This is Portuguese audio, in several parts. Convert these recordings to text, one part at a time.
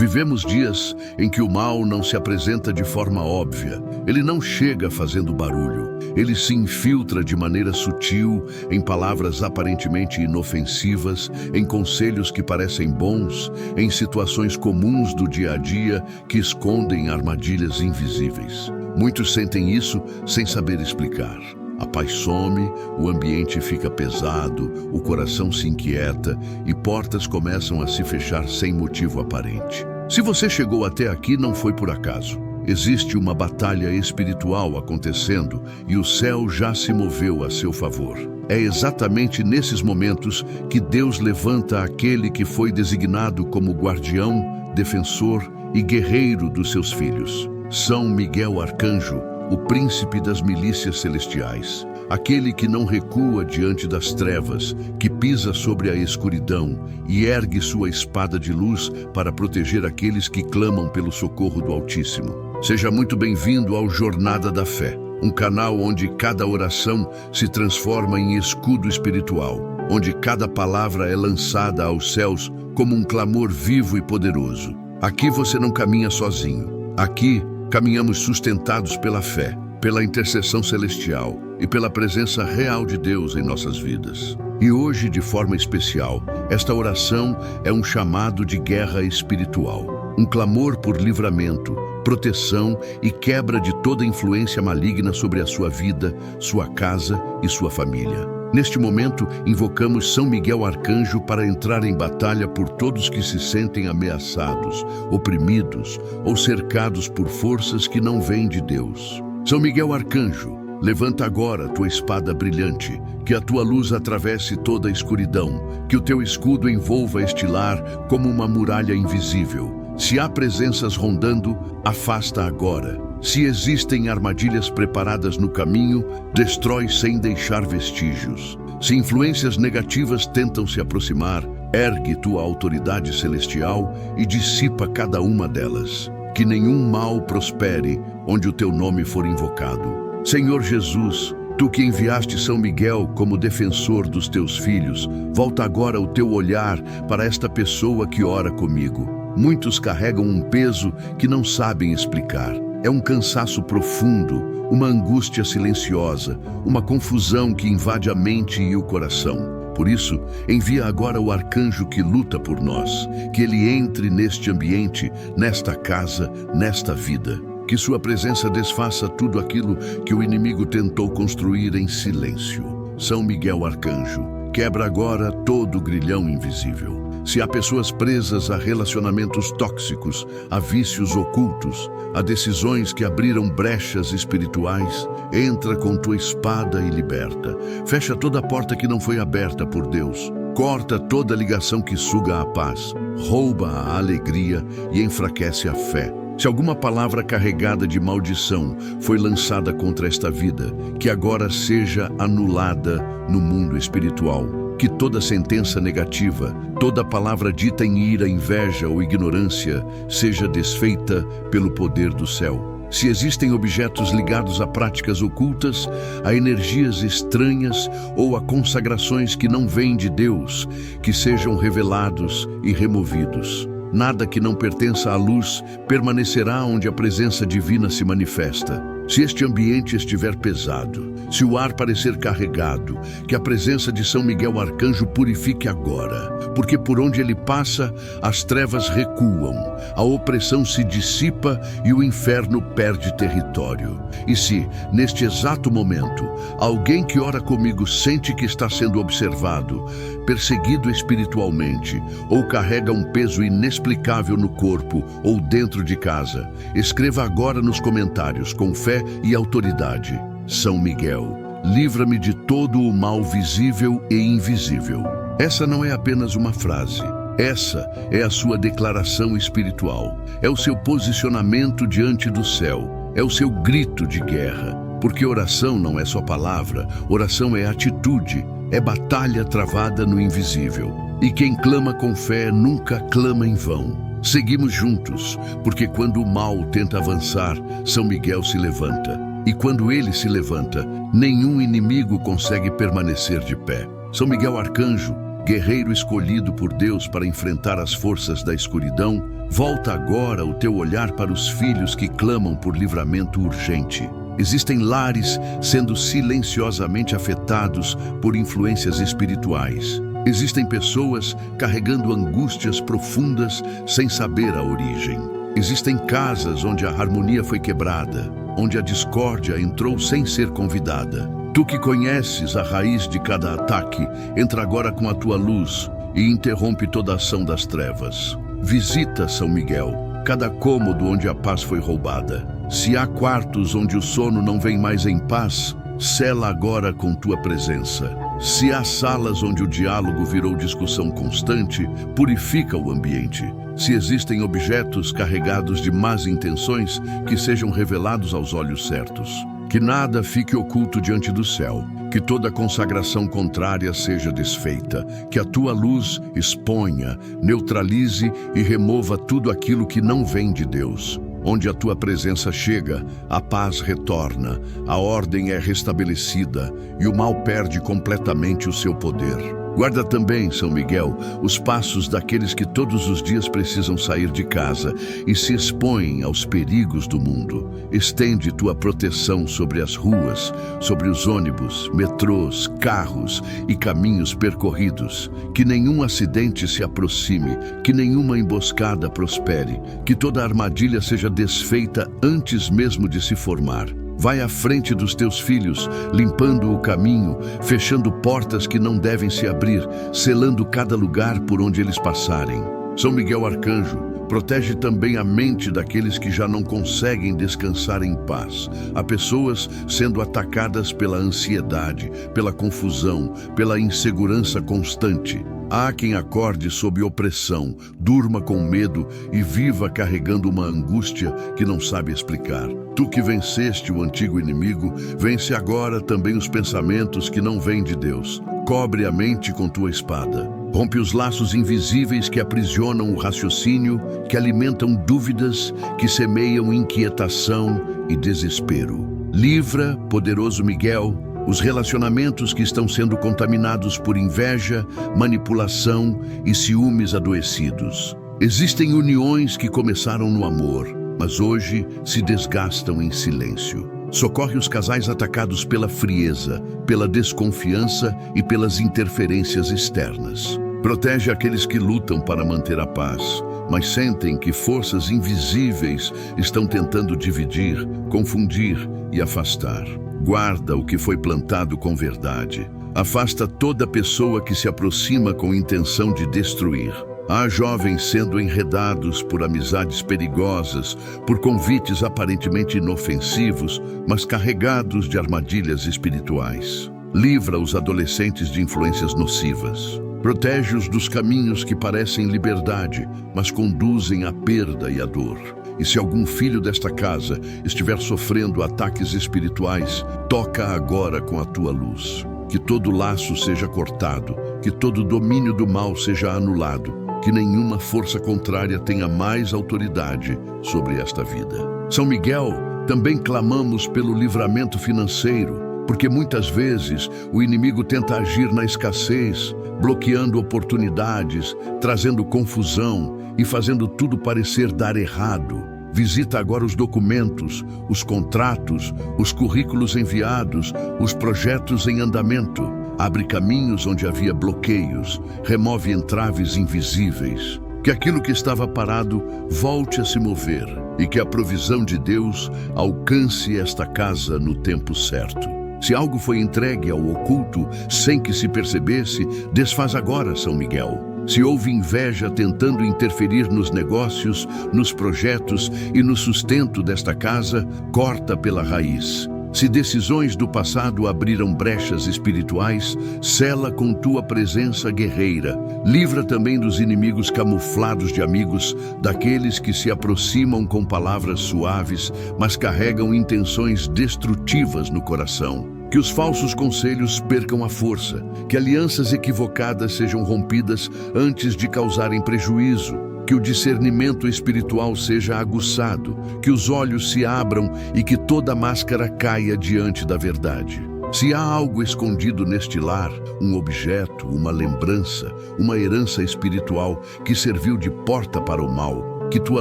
Vivemos dias em que o mal não se apresenta de forma óbvia. Ele não chega fazendo barulho. Ele se infiltra de maneira sutil em palavras aparentemente inofensivas, em conselhos que parecem bons, em situações comuns do dia a dia que escondem armadilhas invisíveis. Muitos sentem isso sem saber explicar. A paz some, o ambiente fica pesado, o coração se inquieta e portas começam a se fechar sem motivo aparente. Se você chegou até aqui, não foi por acaso. Existe uma batalha espiritual acontecendo e o céu já se moveu a seu favor. É exatamente nesses momentos que Deus levanta aquele que foi designado como guardião, defensor e guerreiro dos seus filhos. São Miguel Arcanjo, o príncipe das milícias celestiais, aquele que não recua diante das trevas, que pisa sobre a escuridão e ergue sua espada de luz para proteger aqueles que clamam pelo socorro do Altíssimo. Seja muito bem-vindo ao Jornada da Fé, um canal onde cada oração se transforma em escudo espiritual, onde cada palavra é lançada aos céus como um clamor vivo e poderoso. Aqui você não caminha sozinho. Aqui caminhamos sustentados pela fé, pela intercessão celestial e pela presença real de Deus em nossas vidas. E hoje, de forma especial, esta oração é um chamado de guerra espiritual, um clamor por livramento, proteção e quebra de toda influência maligna sobre a sua vida, sua casa e sua família. Neste momento, invocamos São Miguel Arcanjo para entrar em batalha por todos que se sentem ameaçados, oprimidos ou cercados por forças que não vêm de Deus. São Miguel Arcanjo, levanta agora a tua espada brilhante, que a tua luz atravesse toda a escuridão, que o teu escudo envolva este lar como uma muralha invisível. Se há presenças rondando, afasta agora. Se existem armadilhas preparadas no caminho, destrói sem deixar vestígios. Se influências negativas tentam se aproximar, ergue tua autoridade celestial e dissipa cada uma delas. Que nenhum mal prospere onde o teu nome for invocado. Senhor Jesus, tu que enviaste São Miguel como defensor dos teus filhos, volta agora o teu olhar para esta pessoa que ora comigo. Muitos carregam um peso que não sabem explicar. É um cansaço profundo, uma angústia silenciosa, uma confusão que invade a mente e o coração. Por isso, envia agora o arcanjo que luta por nós, que ele entre neste ambiente, nesta casa, nesta vida. Que sua presença desfaça tudo aquilo que o inimigo tentou construir em silêncio. São Miguel Arcanjo, quebra agora todo o grilhão invisível. Se há pessoas presas a relacionamentos tóxicos, a vícios ocultos, a decisões que abriram brechas espirituais, entra com tua espada e liberta. Fecha toda porta que não foi aberta por Deus. Corta toda ligação que suga a paz, rouba a alegria e enfraquece a fé. Se alguma palavra carregada de maldição foi lançada contra esta vida, que agora seja anulada no mundo espiritual. Que toda sentença negativa, toda palavra dita em ira, inveja ou ignorância seja desfeita pelo poder do céu. Se existem objetos ligados a práticas ocultas, a energias estranhas ou a consagrações que não vêm de Deus, que sejam revelados e removidos. Nada que não pertença à luz permanecerá onde a presença divina se manifesta. Se este ambiente estiver pesado, se o ar parecer carregado, que a presença de São Miguel Arcanjo purifique agora, porque por onde ele passa, as trevas recuam, a opressão se dissipa e o inferno perde território. E se, neste exato momento, alguém que ora comigo sente que está sendo observado, perseguido espiritualmente, ou carrega um peso inexplicável no corpo ou dentro de casa, escreva agora nos comentários com fé e autoridade: São Miguel, livra-me de todo o mal visível e invisível. Essa não é apenas uma frase. Essa é a sua declaração espiritual. É o seu posicionamento diante do céu. É o seu grito de guerra. Porque oração não é só palavra. Oração é atitude. É batalha travada no invisível. E quem clama com fé nunca clama em vão. Seguimos juntos, porque quando o mal tenta avançar, São Miguel se levanta. E quando ele se levanta, nenhum inimigo consegue permanecer de pé. São Miguel Arcanjo, guerreiro escolhido por Deus para enfrentar as forças da escuridão, volta agora o teu olhar para os filhos que clamam por livramento urgente. Existem lares sendo silenciosamente afetados por influências espirituais. Existem pessoas carregando angústias profundas sem saber a origem. Existem casas onde a harmonia foi quebrada, onde a discórdia entrou sem ser convidada. Tu que conheces a raiz de cada ataque, entra agora com a tua luz e interrompe toda a ação das trevas. Visita, São Miguel, cada cômodo onde a paz foi roubada. Se há quartos onde o sono não vem mais em paz, sela agora com tua presença. Se há salas onde o diálogo virou discussão constante, purifica o ambiente. Se existem objetos carregados de más intenções, que sejam revelados aos olhos certos. Que nada fique oculto diante do céu, que toda consagração contrária seja desfeita, que a tua luz exponha, neutralize e remova tudo aquilo que não vem de Deus. Onde a tua presença chega, a paz retorna, a ordem é restabelecida e o mal perde completamente o seu poder. Guarda também, São Miguel, os passos daqueles que todos os dias precisam sair de casa e se expõem aos perigos do mundo. Estende tua proteção sobre as ruas, sobre os ônibus, metrôs, carros e caminhos percorridos. Que nenhum acidente se aproxime, que nenhuma emboscada prospere, que toda armadilha seja desfeita antes mesmo de se formar. Vai à frente dos teus filhos, limpando o caminho, fechando portas que não devem se abrir, selando cada lugar por onde eles passarem. São Miguel Arcanjo, protege também a mente daqueles que já não conseguem descansar em paz. Há pessoas sendo atacadas pela ansiedade, pela confusão, pela insegurança constante. Há quem acorde sob opressão, durma com medo e viva carregando uma angústia que não sabe explicar. Tu que venceste o antigo inimigo, vence agora também os pensamentos que não vêm de Deus. Cobre a mente com tua espada. Rompe os laços invisíveis que aprisionam o raciocínio, que alimentam dúvidas, que semeiam inquietação e desespero. Livra, poderoso Miguel, os relacionamentos que estão sendo contaminados por inveja, manipulação e ciúmes adoecidos. Existem uniões que começaram no amor, mas hoje se desgastam em silêncio. Socorre os casais atacados pela frieza, pela desconfiança e pelas interferências externas. Protege aqueles que lutam para manter a paz, mas sentem que forças invisíveis estão tentando dividir, confundir e afastar. Guarda o que foi plantado com verdade. Afasta toda pessoa que se aproxima com intenção de destruir. Há jovens sendo enredados por amizades perigosas, por convites aparentemente inofensivos, mas carregados de armadilhas espirituais. Livra os adolescentes de influências nocivas. Protege-os dos caminhos que parecem liberdade, mas conduzem à perda e à dor. E se algum filho desta casa estiver sofrendo ataques espirituais, toca agora com a tua luz. Que todo laço seja cortado, que todo domínio do mal seja anulado, que nenhuma força contrária tenha mais autoridade sobre esta vida. São Miguel, também clamamos pelo livramento financeiro, porque muitas vezes o inimigo tenta agir na escassez, bloqueando oportunidades, trazendo confusão e fazendo tudo parecer dar errado. Visita agora os documentos, os contratos, os currículos enviados, os projetos em andamento. Abre caminhos onde havia bloqueios, remove entraves invisíveis. Que aquilo que estava parado volte a se mover e que a provisão de Deus alcance esta casa no tempo certo. Se algo foi entregue ao oculto sem que se percebesse, desfaz agora, São Miguel. Se houve inveja tentando interferir nos negócios, nos projetos e no sustento desta casa, corta pela raiz. Se decisões do passado abriram brechas espirituais, sela com tua presença guerreira. Livra também dos inimigos camuflados de amigos, daqueles que se aproximam com palavras suaves, mas carregam intenções destrutivas no coração. Que os falsos conselhos percam a força, que alianças equivocadas sejam rompidas antes de causarem prejuízo, que o discernimento espiritual seja aguçado, que os olhos se abram e que toda máscara caia diante da verdade. Se há algo escondido neste lar, um objeto, uma lembrança, uma herança espiritual que serviu de porta para o mal, que tua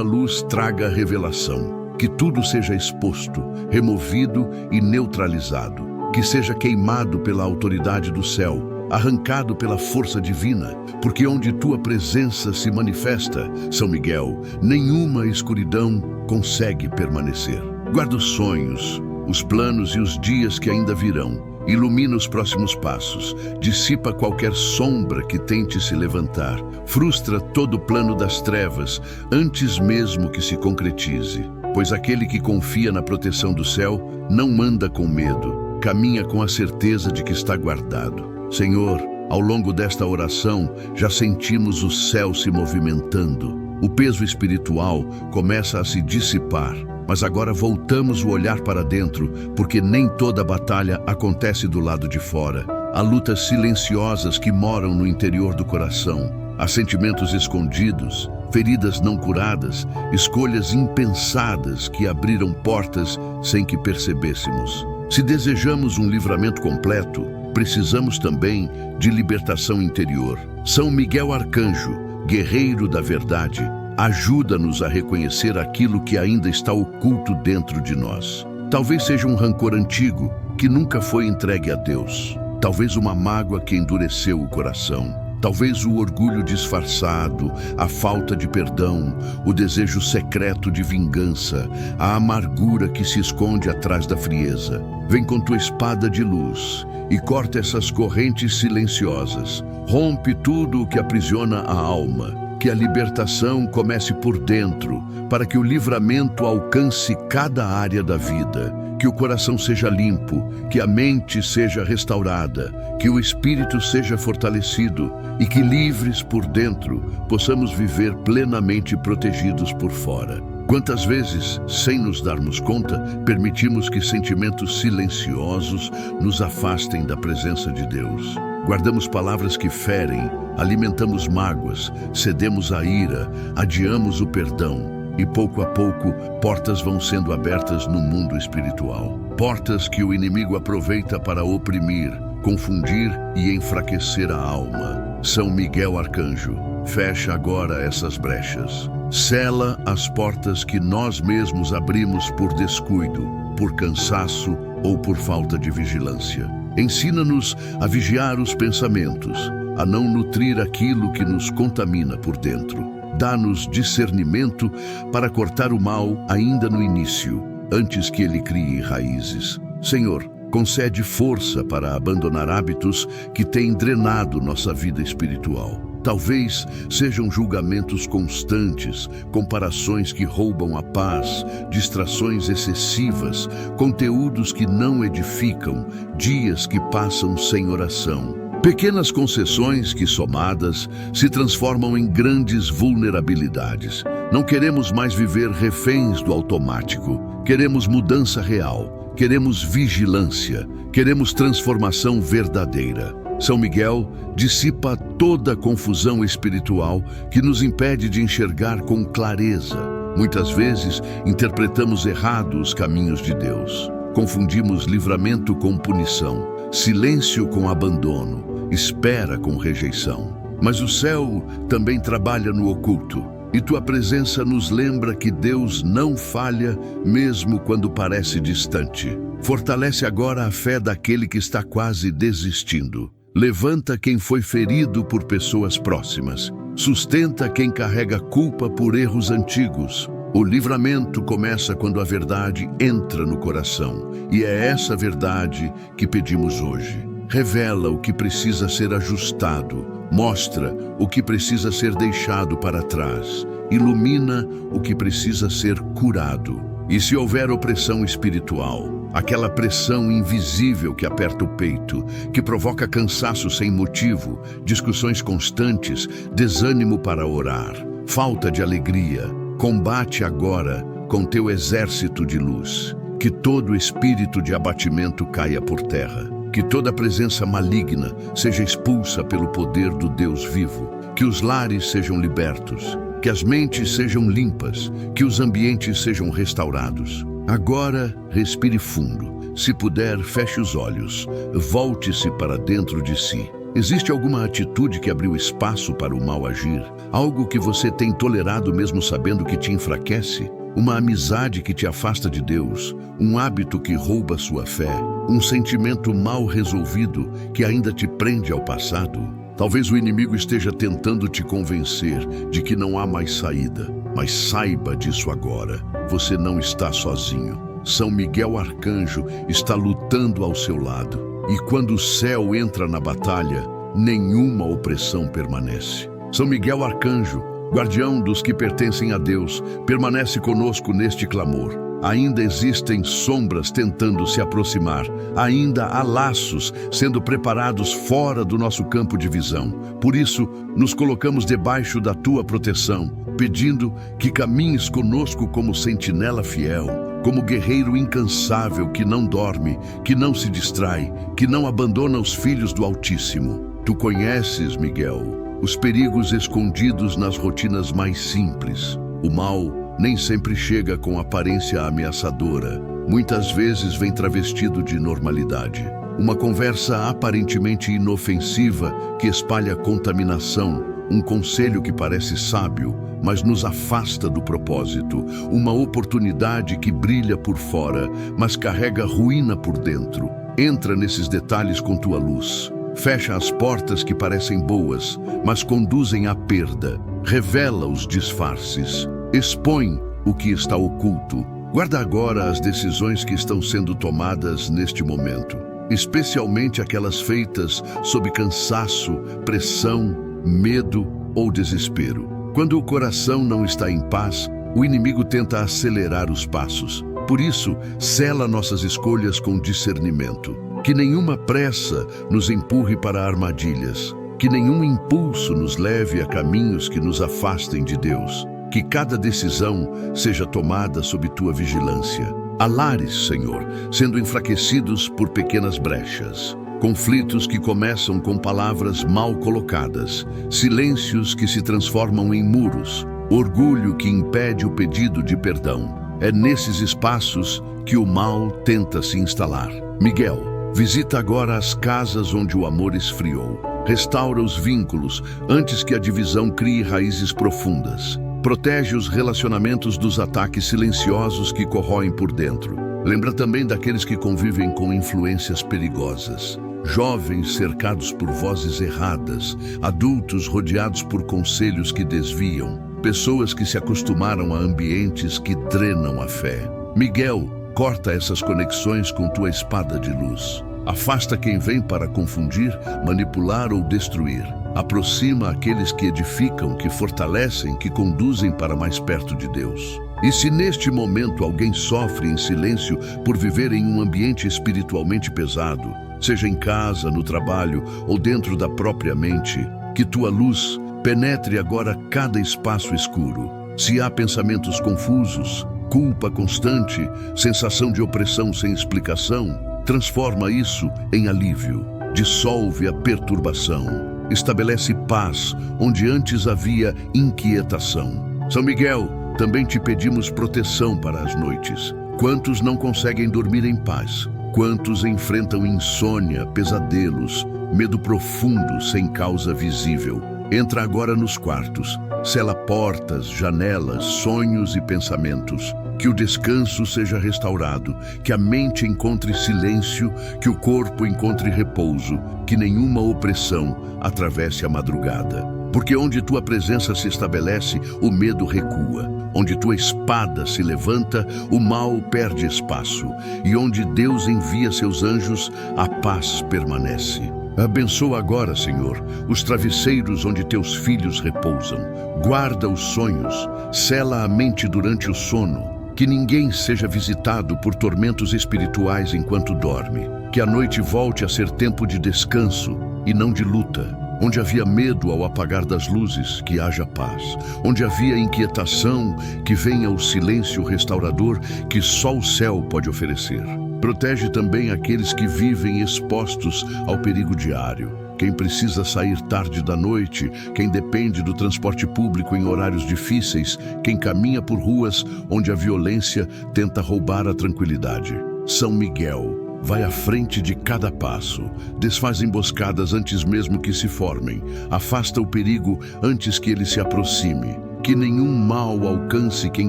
luz traga a revelação, que tudo seja exposto, removido e neutralizado, que seja queimado pela autoridade do céu, arrancado pela força divina, porque onde tua presença se manifesta, São Miguel, nenhuma escuridão consegue permanecer. Guarda os sonhos, os planos e os dias que ainda virão. Ilumina os próximos passos, dissipa qualquer sombra que tente se levantar, frustra todo o plano das trevas antes mesmo que se concretize. Pois aquele que confia na proteção do céu não anda com medo, caminha com a certeza de que está guardado. Senhor, ao longo desta oração, já sentimos o céu se movimentando. O peso espiritual começa a se dissipar, mas agora voltamos o olhar para dentro, porque nem toda batalha acontece do lado de fora. Há lutas silenciosas que moram no interior do coração. Há sentimentos escondidos, feridas não curadas, escolhas impensadas que abriram portas sem que percebêssemos. Se desejamos um livramento completo, precisamos também de libertação interior. São Miguel Arcanjo, guerreiro da verdade, ajuda-nos a reconhecer aquilo que ainda está oculto dentro de nós. Talvez seja um rancor antigo que nunca foi entregue a Deus. Talvez uma mágoa que endureceu o coração. Talvez o orgulho disfarçado, a falta de perdão, o desejo secreto de vingança, a amargura que se esconde atrás da frieza. Vem com tua espada de luz e corta essas correntes silenciosas. Rompe tudo o que aprisiona a alma. Que a libertação comece por dentro, para que o livramento alcance cada área da vida. Que o coração seja limpo, que a mente seja restaurada, que o espírito seja fortalecido e que, livres por dentro, possamos viver plenamente protegidos por fora. Quantas vezes, sem nos darmos conta, permitimos que sentimentos silenciosos nos afastem da presença de Deus? Guardamos palavras que ferem, alimentamos mágoas, cedemos à ira, adiamos o perdão. E pouco a pouco, portas vão sendo abertas no mundo espiritual. Portas que o inimigo aproveita para oprimir, confundir e enfraquecer a alma. São Miguel Arcanjo, fecha agora essas brechas. Sela as portas que nós mesmos abrimos por descuido, por cansaço ou por falta de vigilância. Ensina-nos a vigiar os pensamentos, a não nutrir aquilo que nos contamina por dentro. Dá-nos discernimento para cortar o mal ainda no início, antes que ele crie raízes. Senhor, concede força para abandonar hábitos que têm drenado nossa vida espiritual. Talvez sejam julgamentos constantes, comparações que roubam a paz, distrações excessivas, conteúdos que não edificam, dias que passam sem oração. Pequenas concessões que, somadas, se transformam em grandes vulnerabilidades. Não queremos mais viver reféns do automático. Queremos mudança real. Queremos vigilância. Queremos transformação verdadeira. São Miguel dissipa toda a confusão espiritual que nos impede de enxergar com clareza. Muitas vezes, interpretamos errado os caminhos de Deus. Confundimos livramento com punição, silêncio com abandono, espera com rejeição. Mas o céu também trabalha no oculto, e tua presença nos lembra que Deus não falha mesmo quando parece distante. Fortalece agora a fé daquele que está quase desistindo. Levanta quem foi ferido por pessoas próximas. Sustenta quem carrega culpa por erros antigos. O livramento começa quando a verdade entra no coração, e é essa verdade que pedimos hoje. Revela o que precisa ser ajustado, mostra o que precisa ser deixado para trás, ilumina o que precisa ser curado. E se houver opressão espiritual, aquela pressão invisível que aperta o peito, que provoca cansaço sem motivo, discussões constantes, desânimo para orar, falta de alegria, combate agora com teu exército de luz. Que todo espírito de abatimento caia por terra. Que toda presença maligna seja expulsa pelo poder do Deus vivo. Que os lares sejam libertos. Que as mentes sejam limpas. Que os ambientes sejam restaurados. Agora, respire fundo. se puder, feche os olhos. Volte-se para dentro de si. Existe alguma atitude que abriu espaço para o mal agir? Algo que você tem tolerado mesmo sabendo que te enfraquece? Uma amizade que te afasta de Deus? Um hábito que rouba sua fé? Um sentimento mal resolvido que ainda te prende ao passado? Talvez o inimigo esteja tentando te convencer de que não há mais saída. Mas saiba disso agora. Você não está sozinho. São Miguel Arcanjo está lutando ao seu lado. E quando o céu entra na batalha, nenhuma opressão permanece. São Miguel Arcanjo, guardião dos que pertencem a Deus, permanece conosco neste clamor. Ainda existem sombras tentando se aproximar. Ainda há laços sendo preparados fora do nosso campo de visão. Por isso, nos colocamos debaixo da tua proteção, pedindo que caminhes conosco como sentinela fiel, como guerreiro incansável que não dorme, que não se distrai, que não abandona os filhos do Altíssimo. Tu conheces, Miguel, os perigos escondidos nas rotinas mais simples. O mal nem sempre chega com aparência ameaçadora. Muitas vezes vem travestido de normalidade. Uma conversa aparentemente inofensiva que espalha contaminação. Um conselho que parece sábio, mas nos afasta do propósito. Uma oportunidade que brilha por fora, mas carrega ruína por dentro. Entra nesses detalhes com tua luz. Fecha as portas que parecem boas, mas conduzem à perda. Revela os disfarces. Expõe o que está oculto. Guarda agora as decisões que estão sendo tomadas neste momento, especialmente aquelas feitas sob cansaço, pressão, medo ou desespero. Quando o coração não está em paz, o inimigo tenta acelerar os passos. Por isso, sela nossas escolhas com discernimento. Que nenhuma pressa nos empurre para armadilhas. Que nenhum impulso nos leve a caminhos que nos afastem de Deus. Que cada decisão seja tomada sob tua vigilância. Há lares, Senhor, sendo enfraquecidos por pequenas brechas. Conflitos que começam com palavras mal colocadas. Silêncios que se transformam em muros. Orgulho que impede o pedido de perdão. É nesses espaços que o mal tenta se instalar. Miguel, visita agora as casas onde o amor esfriou. Restaura os vínculos antes que a divisão crie raízes profundas. Protege os relacionamentos dos ataques silenciosos que corroem por dentro. Lembra também daqueles que convivem com influências perigosas. Jovens cercados por vozes erradas, adultos rodeados por conselhos que desviam, pessoas que se acostumaram a ambientes que drenam a fé. Miguel, corta essas conexões com tua espada de luz. Afasta quem vem para confundir, manipular ou destruir. Aproxima aqueles que edificam, que fortalecem, que conduzem para mais perto de Deus. E se neste momento alguém sofre em silêncio por viver em um ambiente espiritualmente pesado, seja em casa, no trabalho ou dentro da própria mente, que tua luz penetre agora cada espaço escuro. Se há pensamentos confusos, culpa constante, sensação de opressão sem explicação, transforma isso em alívio. Dissolve a perturbação. Estabelece paz onde antes havia inquietação. São Miguel, também te pedimos proteção para as noites. Quantos não conseguem dormir em paz? Quantos enfrentam insônia, pesadelos, medo profundo sem causa visível? Entra agora nos quartos, sela portas, janelas, sonhos e pensamentos. Que o descanso seja restaurado, que a mente encontre silêncio, que o corpo encontre repouso, que nenhuma opressão atravesse a madrugada. Porque onde tua presença se estabelece, o medo recua. Onde tua espada se levanta, o mal perde espaço. E onde Deus envia seus anjos, a paz permanece. Abençoa agora, Senhor, os travesseiros onde teus filhos repousam. Guarda os sonhos, sela a mente durante o sono. Que ninguém seja visitado por tormentos espirituais enquanto dorme. Que a noite volte a ser tempo de descanso e não de luta. Onde havia medo ao apagar das luzes, que haja paz. Onde havia inquietação, que venha o silêncio restaurador que só o céu pode oferecer. Protege também aqueles que vivem expostos ao perigo diário. Quem precisa sair tarde da noite, quem depende do transporte público em horários difíceis, quem caminha por ruas onde a violência tenta roubar a tranquilidade. São Miguel, vai à frente de cada passo, desfaz emboscadas antes mesmo que se formem, afasta o perigo antes que ele se aproxime, que nenhum mal alcance quem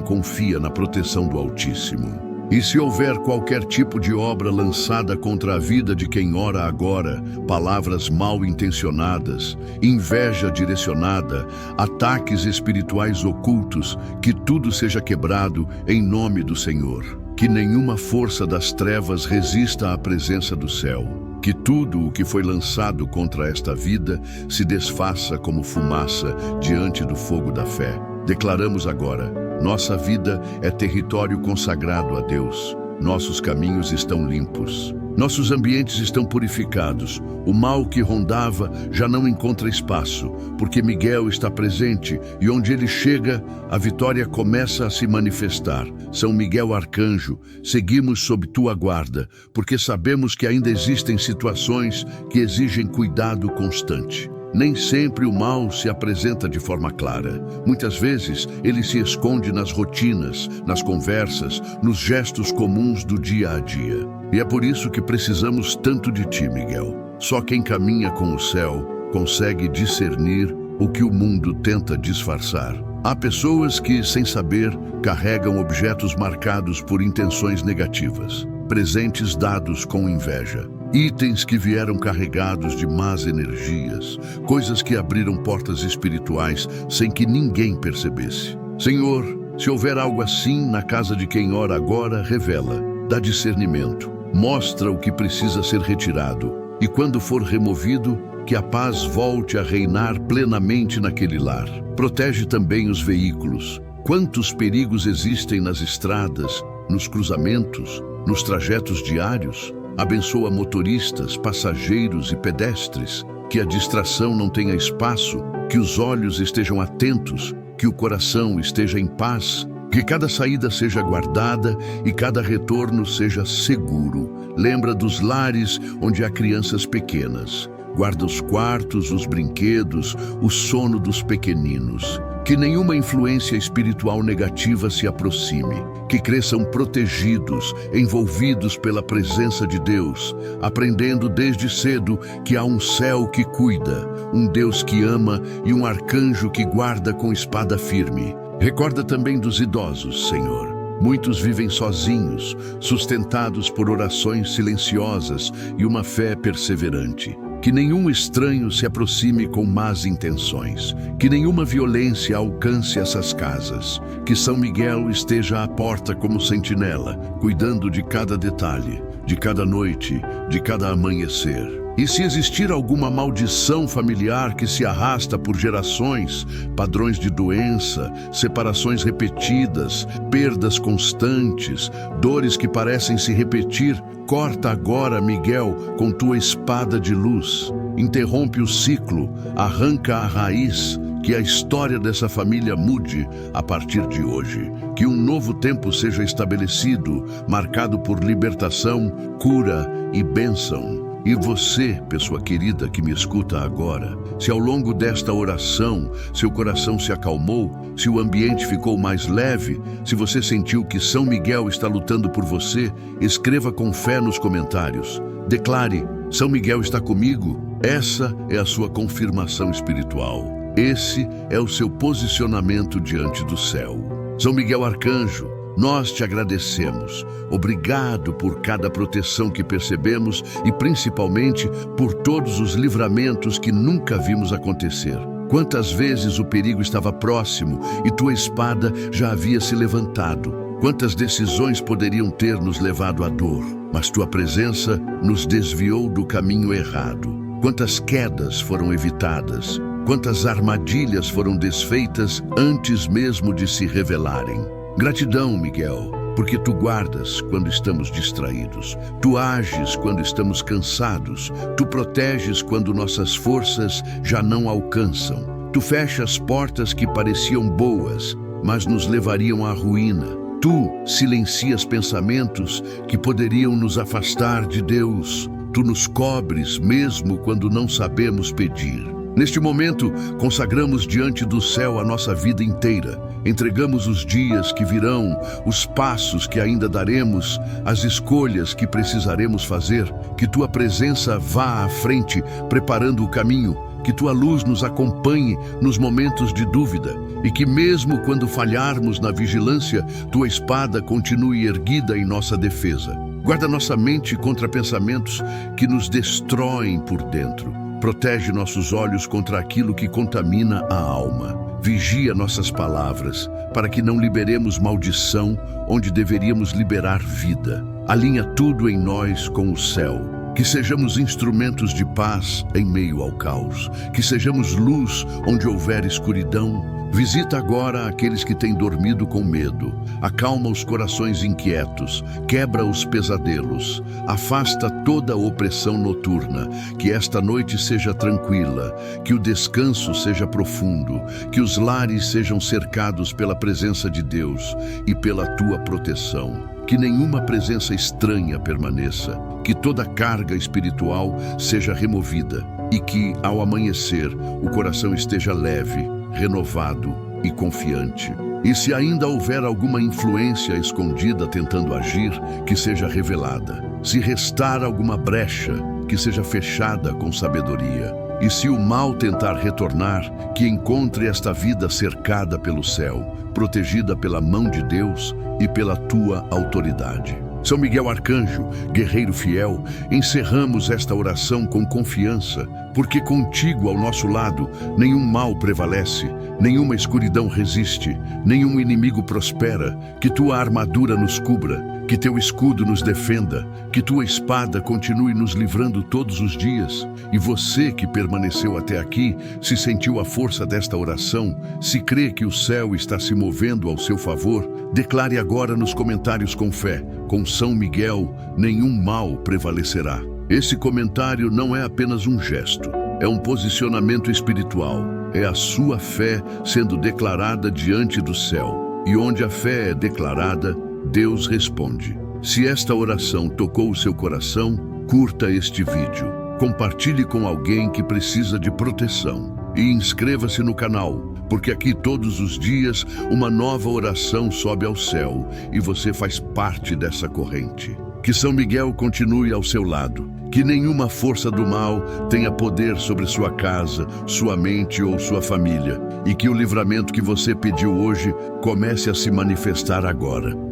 confia na proteção do Altíssimo. E se houver qualquer tipo de obra lançada contra a vida de quem ora agora, palavras mal intencionadas, inveja direcionada, ataques espirituais ocultos, que tudo seja quebrado em nome do Senhor. Que nenhuma força das trevas resista à presença do céu. Que tudo o que foi lançado contra esta vida se desfaça como fumaça diante do fogo da fé. Declaramos agora: nossa vida é território consagrado a Deus. Nossos caminhos estão limpos. Nossos ambientes estão purificados. O mal que rondava já não encontra espaço, porque Miguel está presente e onde ele chega, a vitória começa a se manifestar. São Miguel Arcanjo, seguimos sob tua guarda, porque sabemos que ainda existem situações que exigem cuidado constante. Nem sempre o mal se apresenta de forma clara. Muitas vezes ele se esconde nas rotinas, nas conversas, nos gestos comuns do dia a dia. E é por isso que precisamos tanto de ti, Miguel. Só quem caminha com o céu consegue discernir o que o mundo tenta disfarçar. Há pessoas que, sem saber, carregam objetos marcados por intenções negativas, presentes dados com inveja. Itens que vieram carregados de más energias, coisas que abriram portas espirituais sem que ninguém percebesse. Senhor, se houver algo assim na casa de quem ora agora, revela, dá discernimento, mostra o que precisa ser retirado e quando for removido, que a paz volte a reinar plenamente naquele lar. Protege também os veículos. Quantos perigos existem nas estradas, nos cruzamentos, nos trajetos diários? Abençoa motoristas, passageiros e pedestres, que a distração não tenha espaço, que os olhos estejam atentos, que o coração esteja em paz, que cada saída seja guardada e cada retorno seja seguro. Lembra dos lares onde há crianças pequenas. Guarda os quartos, os brinquedos, o sono dos pequeninos. Que nenhuma influência espiritual negativa se aproxime. Que cresçam protegidos, envolvidos pela presença de Deus, aprendendo desde cedo que há um céu que cuida, um Deus que ama e um arcanjo que guarda com espada firme. Recorda também dos idosos, Senhor. Muitos vivem sozinhos, sustentados por orações silenciosas e uma fé perseverante. Que nenhum estranho se aproxime com más intenções. Que nenhuma violência alcance essas casas. Que São Miguel esteja à porta como sentinela, cuidando de cada detalhe, de cada noite, de cada amanhecer. E se existir alguma maldição familiar que se arrasta por gerações, padrões de doença, separações repetidas, perdas constantes, dores que parecem se repetir, corta agora, Miguel, com tua espada de luz. Interrompe o ciclo, arranca a raiz, que a história dessa família mude a partir de hoje. Que um novo tempo seja estabelecido, marcado por libertação, cura e bênção. E você, pessoa querida que me escuta agora, se ao longo desta oração seu coração se acalmou, se o ambiente ficou mais leve, se você sentiu que São Miguel está lutando por você, escreva com fé nos comentários. Declare: São Miguel está comigo. Essa é a sua confirmação espiritual. Esse é o seu posicionamento diante do céu. São Miguel Arcanjo, nós te agradecemos. Obrigado por cada proteção que percebemos e principalmente por todos os livramentos que nunca vimos acontecer. Quantas vezes o perigo estava próximo e tua espada já havia se levantado. Quantas decisões poderiam ter nos levado à dor, mas tua presença nos desviou do caminho errado. Quantas quedas foram evitadas. Quantas armadilhas foram desfeitas antes mesmo de se revelarem. Gratidão, Miguel, porque tu guardas quando estamos distraídos, tu ages quando estamos cansados, tu proteges quando nossas forças já não alcançam, tu fechas portas que pareciam boas, mas nos levariam à ruína, tu silencias pensamentos que poderiam nos afastar de Deus, tu nos cobres mesmo quando não sabemos pedir. Neste momento, consagramos diante do céu a nossa vida inteira. Entregamos os dias que virão, os passos que ainda daremos, as escolhas que precisaremos fazer. Que tua presença vá à frente, preparando o caminho. Que tua luz nos acompanhe nos momentos de dúvida e que mesmo quando falharmos na vigilância, tua espada continue erguida em nossa defesa. Guarda nossa mente contra pensamentos que nos destroem por dentro. Protege nossos olhos contra aquilo que contamina a alma. Vigia nossas palavras para que não liberemos maldição onde deveríamos liberar vida. Alinha tudo em nós com o céu. Que sejamos instrumentos de paz em meio ao caos. Que sejamos luz onde houver escuridão. Visita agora aqueles que têm dormido com medo. Acalma os corações inquietos. Quebra os pesadelos. Afasta toda a opressão noturna. Que esta noite seja tranquila. Que o descanso seja profundo. Que os lares sejam cercados pela presença de Deus e pela tua proteção. Que nenhuma presença estranha permaneça. Que toda carga espiritual seja removida e que, ao amanhecer, o coração esteja leve, renovado e confiante. E se ainda houver alguma influência escondida tentando agir, que seja revelada. Se restar alguma brecha, que seja fechada com sabedoria. E se o mal tentar retornar, que encontre esta vida cercada pelo céu, protegida pela mão de Deus e pela tua autoridade. São Miguel Arcanjo, guerreiro fiel, encerramos esta oração com confiança, porque contigo ao nosso lado nenhum mal prevalece, nenhuma escuridão resiste, nenhum inimigo prospera. Que tua armadura nos cubra, que teu escudo nos defenda, que tua espada continue nos livrando todos os dias. E você que permaneceu até aqui, se sentiu a força desta oração, se crê que o céu está se movendo ao seu favor, declare agora nos comentários com fé: com São Miguel, nenhum mal prevalecerá. Esse comentário não é apenas um gesto, é um posicionamento espiritual. É a sua fé sendo declarada diante do céu. E onde a fé é declarada, Deus responde. Se esta oração tocou o seu coração, curta este vídeo. Compartilhe com alguém que precisa de proteção. E inscreva-se no canal, porque aqui todos os dias uma nova oração sobe ao céu e você faz parte dessa corrente. Que São Miguel continue ao seu lado. Que nenhuma força do mal tenha poder sobre sua casa, sua mente ou sua família. E que o livramento que você pediu hoje comece a se manifestar agora.